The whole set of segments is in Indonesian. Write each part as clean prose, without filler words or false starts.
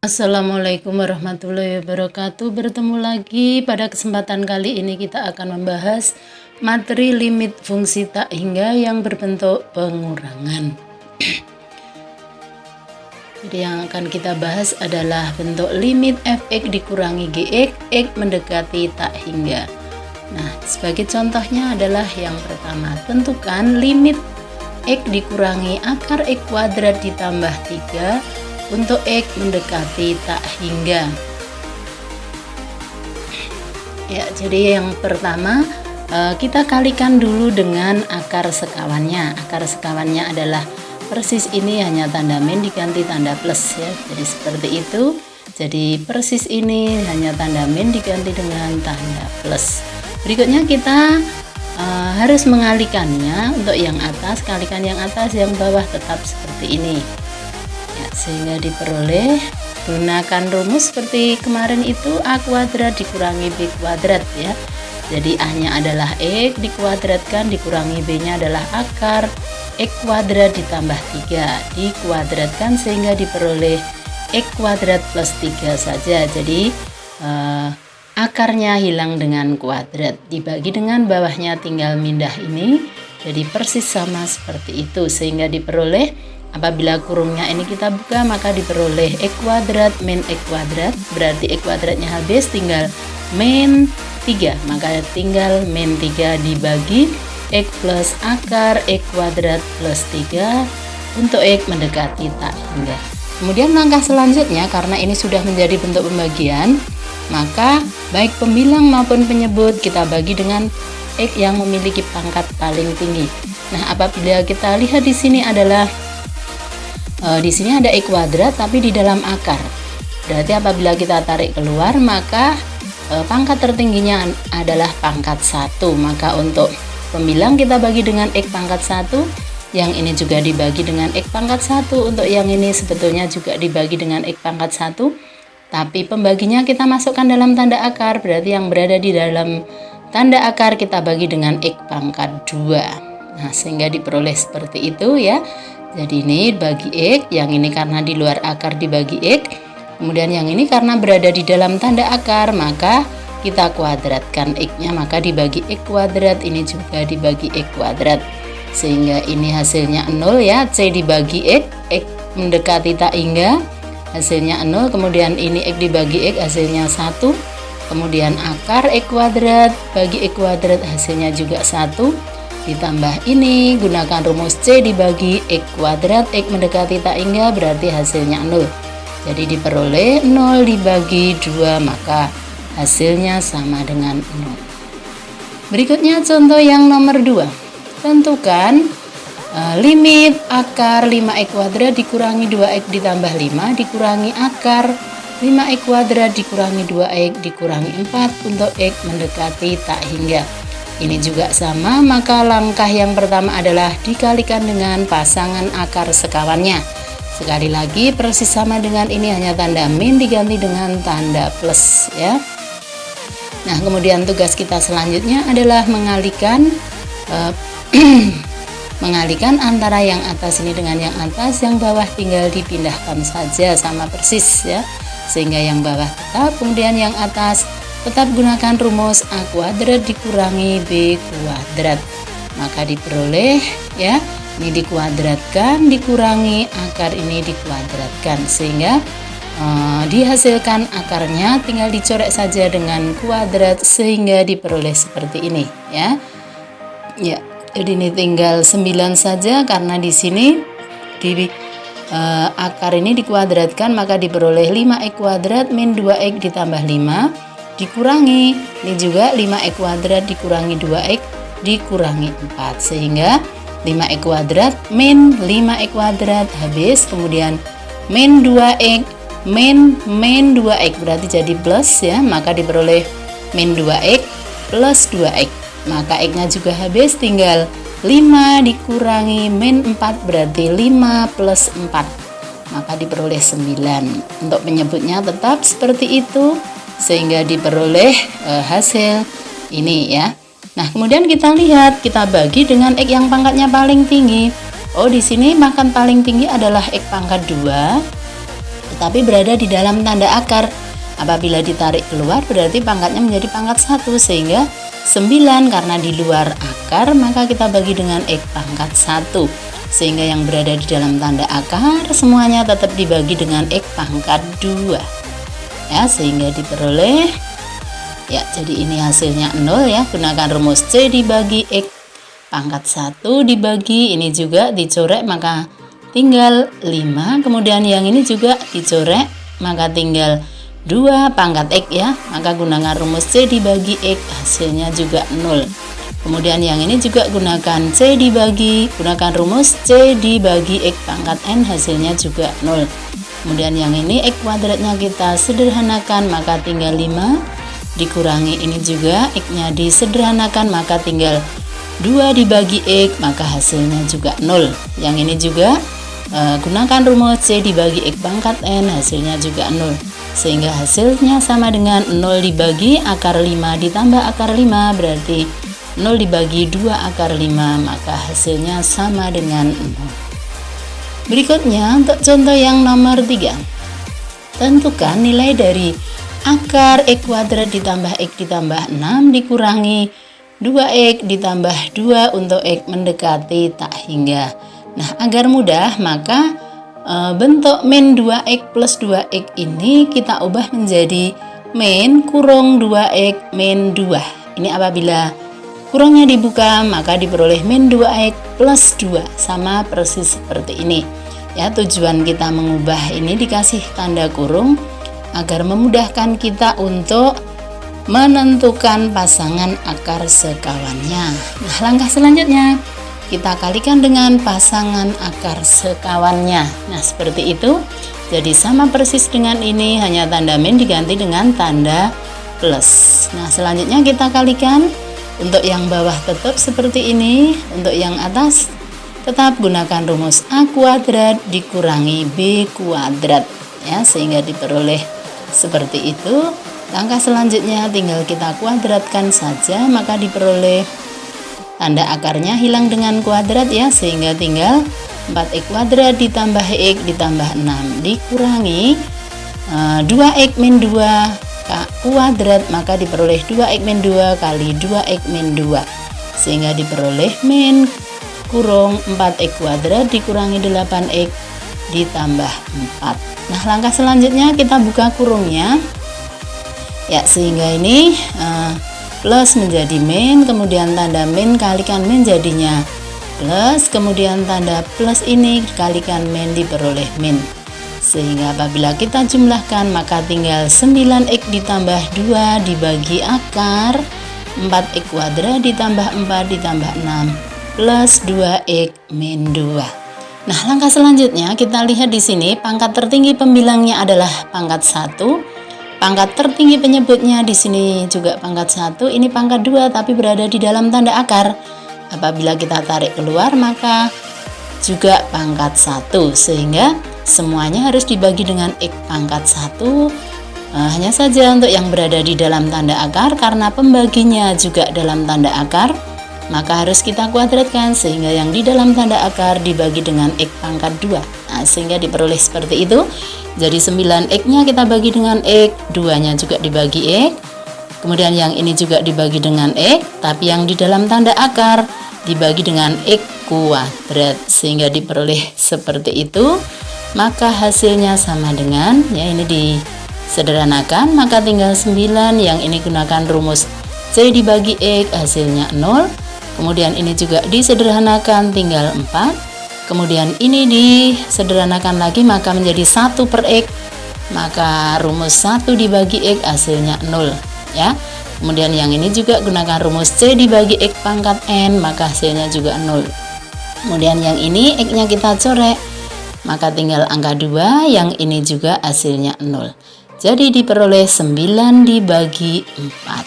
Assalamualaikum warahmatullahi wabarakatuh. Bertemu lagi pada kesempatan kali ini kita akan membahas materi limit fungsi tak hingga yang berbentuk pengurangan. Jadi yang akan kita bahas adalah bentuk limit fx dikurangi gx, x mendekati tak hingga. Nah, sebagai contohnya adalah yang pertama, tentukan limit x dikurangi akar x kuadrat ditambah 3 untuk x mendekati tak hingga. Ya, jadi yang pertama kita kalikan dulu dengan akar sekawannya. Akar sekawannya adalah persis ini, hanya tanda min diganti tanda plus ya. Jadi seperti itu. Jadi persis ini hanya tanda min diganti dengan tanda plus. Berikutnya kita harus mengalikannya. Untuk yang atas, kalikan yang atas, yang bawah tetap seperti ini. Sehingga diperoleh gunakan rumus seperti kemarin itu a kuadrat dikurangi b kuadrat ya. Jadi a nya adalah x dikuadratkan, dikurangi b nya adalah akar x kuadrat ditambah 3 dikuadratkan sehingga diperoleh x kuadrat plus 3 saja. Jadi akarnya hilang dengan kuadrat, dibagi dengan bawahnya tinggal mindah ini, jadi persis sama seperti itu sehingga diperoleh. Apabila kurungnya ini kita buka, maka diperoleh x kuadrat min x kuadrat, berarti x kuadratnya habis, tinggal min 3, maka tinggal min 3 dibagi x plus akar x kuadrat plus 3 untuk x mendekati tak hingga. Kemudian langkah selanjutnya, karena ini sudah menjadi bentuk pembagian, maka baik pembilang maupun penyebut kita bagi dengan x yang memiliki pangkat paling tinggi. Nah, apabila kita lihat di sini adalah di sini ada x kuadrat tapi di dalam akar. Berarti apabila kita tarik keluar, maka pangkat tertingginya adalah pangkat 1. Maka untuk pembilang kita bagi dengan x pangkat 1, yang ini juga dibagi dengan x pangkat 1, untuk yang ini sebetulnya juga dibagi dengan x pangkat 1. Tapi pembaginya kita masukkan dalam tanda akar, berarti yang berada di dalam tanda akar kita bagi dengan x pangkat 2. Nah, sehingga diperoleh seperti itu ya. Jadi ini bagi x, yang ini karena di luar akar dibagi x, kemudian yang ini karena berada di dalam tanda akar, maka kita kuadratkan x-nya, maka dibagi x kuadrat, ini juga dibagi x kuadrat, sehingga ini hasilnya 0 ya. C dibagi x, x mendekati tak hingga, hasilnya 0, kemudian ini x dibagi x, hasilnya 1, kemudian akar x kuadrat bagi x kuadrat, hasilnya juga 1, ditambah ini gunakan rumus C dibagi x kuadrat, x mendekati tak hingga, berarti hasilnya 0. Jadi diperoleh 0 dibagi 2, maka hasilnya sama dengan 0. Berikutnya contoh yang nomor 2. Tentukan limit akar 5x kuadrat dikurangi 2x ditambah 5 dikurangi akar 5x kuadrat dikurangi 2x dikurangi 4 untuk x mendekati tak hingga. Ini juga sama, maka langkah yang pertama adalah dikalikan dengan pasangan akar sekawannya. Sekali lagi persis sama dengan ini, hanya tanda min diganti dengan tanda plus ya. Nah, kemudian tugas kita selanjutnya adalah mengalihkan mengalihkan antara yang atas ini dengan yang atas, yang bawah tinggal dipindahkan saja sama persis ya. Sehingga yang bawah tetap, kemudian yang atas tetap gunakan rumus a kuadrat dikurangi b kuadrat, maka diperoleh ya, ini dikuadratkan dikurangi akar ini dikuadratkan, sehingga dihasilkan akarnya tinggal dicoret saja dengan kuadrat sehingga diperoleh seperti ini ya. Ya, jadi ini tinggal 9 saja karena di sini di akar ini dikuadratkan, maka diperoleh 5x kuadrat min 2x ditambah 5 dikurangi, ini juga 5x kuadrat dikurangi 2x dikurangi 4, sehingga 5x kuadrat min 5x kuadrat habis, kemudian min 2x min 2x berarti jadi plus ya, maka diperoleh min 2x plus 2x, maka x nya juga habis, tinggal 5 dikurangi min 4 berarti 5 plus 4, maka diperoleh 9. Untuk penyebutnya tetap seperti itu sehingga diperoleh hasil ini ya. Nah, kemudian kita lihat, kita bagi dengan x yang pangkatnya paling tinggi. Oh, di sini pangkat paling tinggi adalah x pangkat 2. tapi berada di dalam tanda akar. Apabila ditarik keluar berarti pangkatnya menjadi pangkat 1, sehingga 9 karena di luar akar maka kita bagi dengan X pangkat 1, sehingga yang berada di dalam tanda akar semuanya tetap dibagi dengan X pangkat 2 ya, sehingga diperoleh ya, jadi ini hasilnya 0 ya. Gunakan rumus C dibagi X pangkat 1 dibagi ini juga dicoret maka tinggal 5, kemudian yang ini juga dicoret maka tinggal 2 pangkat X ya, maka gunakan rumus C dibagi X hasilnya juga 0. Kemudian yang ini juga gunakan C dibagi, gunakan rumus C dibagi X pangkat N hasilnya juga 0. Kemudian yang ini X kuadratnya kita sederhanakan maka tinggal 5 dikurangi ini juga X nya disederhanakan maka tinggal 2 dibagi X maka hasilnya juga 0. Yang ini juga gunakan rumus C dibagi X pangkat N hasilnya juga 0, sehingga hasilnya sama dengan 0 dibagi akar 5 ditambah akar 5 berarti 0 dibagi 2 akar 5 maka hasilnya sama dengan 0. Berikutnya untuk contoh yang nomor 3, tentukan nilai dari akar X kuadrat ditambah X ditambah 6 dikurangi 2X ditambah 2 untuk X mendekati tak hingga. Nah, agar mudah maka bentuk min 2X plus 2X ini kita ubah menjadi min kurung 2X min 2. Ini apabila kurungnya dibuka maka diperoleh min 2X plus 2 sama persis seperti ini. Ya, tujuan kita mengubah ini dikasih tanda kurung agar memudahkan kita untuk menentukan pasangan akar sekawannya. Nah, langkah selanjutnya kita kalikan dengan pasangan akar sekawannya. Nah, seperti itu. Jadi sama persis dengan ini, hanya tanda min diganti dengan tanda plus. Nah, selanjutnya kita kalikan. Untuk yang bawah tetap seperti ini, untuk yang atas tetap gunakan rumus A kuadrat dikurangi B kuadrat ya, sehingga diperoleh seperti itu. Langkah selanjutnya tinggal kita kuadratkan saja maka diperoleh tanda akarnya hilang dengan kuadrat ya, sehingga tinggal 4x kuadrat ditambah x ditambah 6 dikurangi 2x min 2 kuadrat maka diperoleh 2x min 2 kali 2x min 2, sehingga diperoleh min kurung 4x kuadrat dikurangi 8x ditambah 4. Nah, langkah selanjutnya kita buka kurungnya ya, sehingga ini plus menjadi min, kemudian tanda min kalikan min jadinya plus, kemudian tanda plus ini dikalikan min diperoleh min, sehingga apabila kita jumlahkan maka tinggal 9x ditambah 2 dibagi akar 4x kuadrat ditambah 4 ditambah 6 plus 2x min 2. Nah, langkah selanjutnya kita lihat di sini pangkat tertinggi pembilangnya adalah pangkat 1. Pangkat tertinggi penyebutnya di sini juga pangkat 1, ini pangkat 2 tapi berada di dalam tanda akar. Apabila kita tarik keluar maka juga pangkat 1, sehingga semuanya harus dibagi dengan X pangkat 1. Hanya saja untuk yang berada di dalam tanda akar karena pembaginya juga dalam tanda akar, maka harus kita kuadratkan sehingga yang di dalam tanda akar dibagi dengan X pangkat 2. Nah, sehingga diperoleh seperti itu. Jadi 9x nya kita bagi dengan x, 2 nya juga dibagi x, kemudian yang ini juga dibagi dengan x, tapi yang di dalam tanda akar dibagi dengan x kuadrat, sehingga diperoleh seperti itu. Maka hasilnya sama dengan ya, ini disederhanakan maka tinggal 9, yang ini gunakan rumus C dibagi x hasilnya 0. Kemudian ini juga disederhanakan tinggal 4. Kemudian ini disederhanakan lagi maka menjadi 1 per x, maka rumus 1 dibagi x hasilnya 0 ya. Kemudian yang ini juga gunakan rumus C dibagi x pangkat n maka hasilnya juga 0. Kemudian yang ini x nya kita coret maka tinggal angka 2, yang ini juga hasilnya 0. Jadi diperoleh 9 dibagi 4.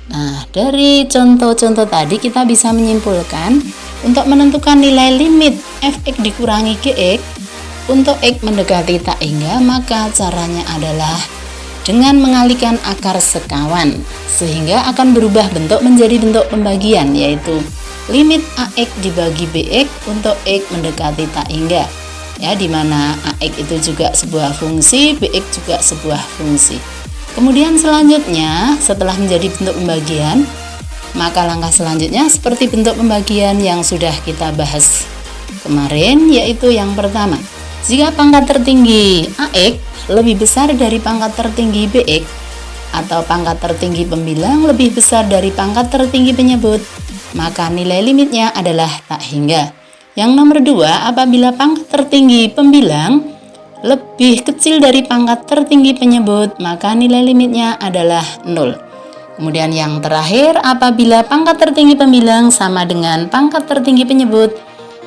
Nah, dari contoh-contoh tadi kita bisa menyimpulkan untuk menentukan nilai limit fx dikurangi gx untuk x mendekati tak hingga, maka caranya adalah dengan mengalihkan akar sekawan sehingga akan berubah bentuk menjadi bentuk pembagian, yaitu limit ax dibagi bx untuk x mendekati tak hingga. ya, di mana AX itu juga sebuah fungsi, BX juga sebuah fungsi. Kemudian selanjutnya setelah menjadi bentuk pembagian, maka langkah selanjutnya seperti bentuk pembagian yang sudah kita bahas kemarin, yaitu yang pertama, jika pangkat tertinggi AX lebih besar dari pangkat tertinggi BX, atau pangkat tertinggi pembilang lebih besar dari pangkat tertinggi penyebut, maka nilai limitnya adalah tak hingga. Yang nomor 2, apabila pangkat tertinggi pembilang lebih kecil dari pangkat tertinggi penyebut, maka nilai limitnya adalah 0. Kemudian yang terakhir, apabila pangkat tertinggi pembilang sama dengan pangkat tertinggi penyebut,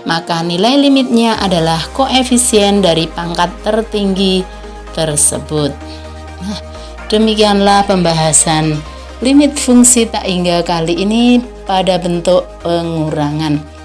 maka nilai limitnya adalah koefisien dari pangkat tertinggi tersebut. Nah, demikianlah pembahasan limit fungsi tak hingga kali ini pada bentuk pengurangan.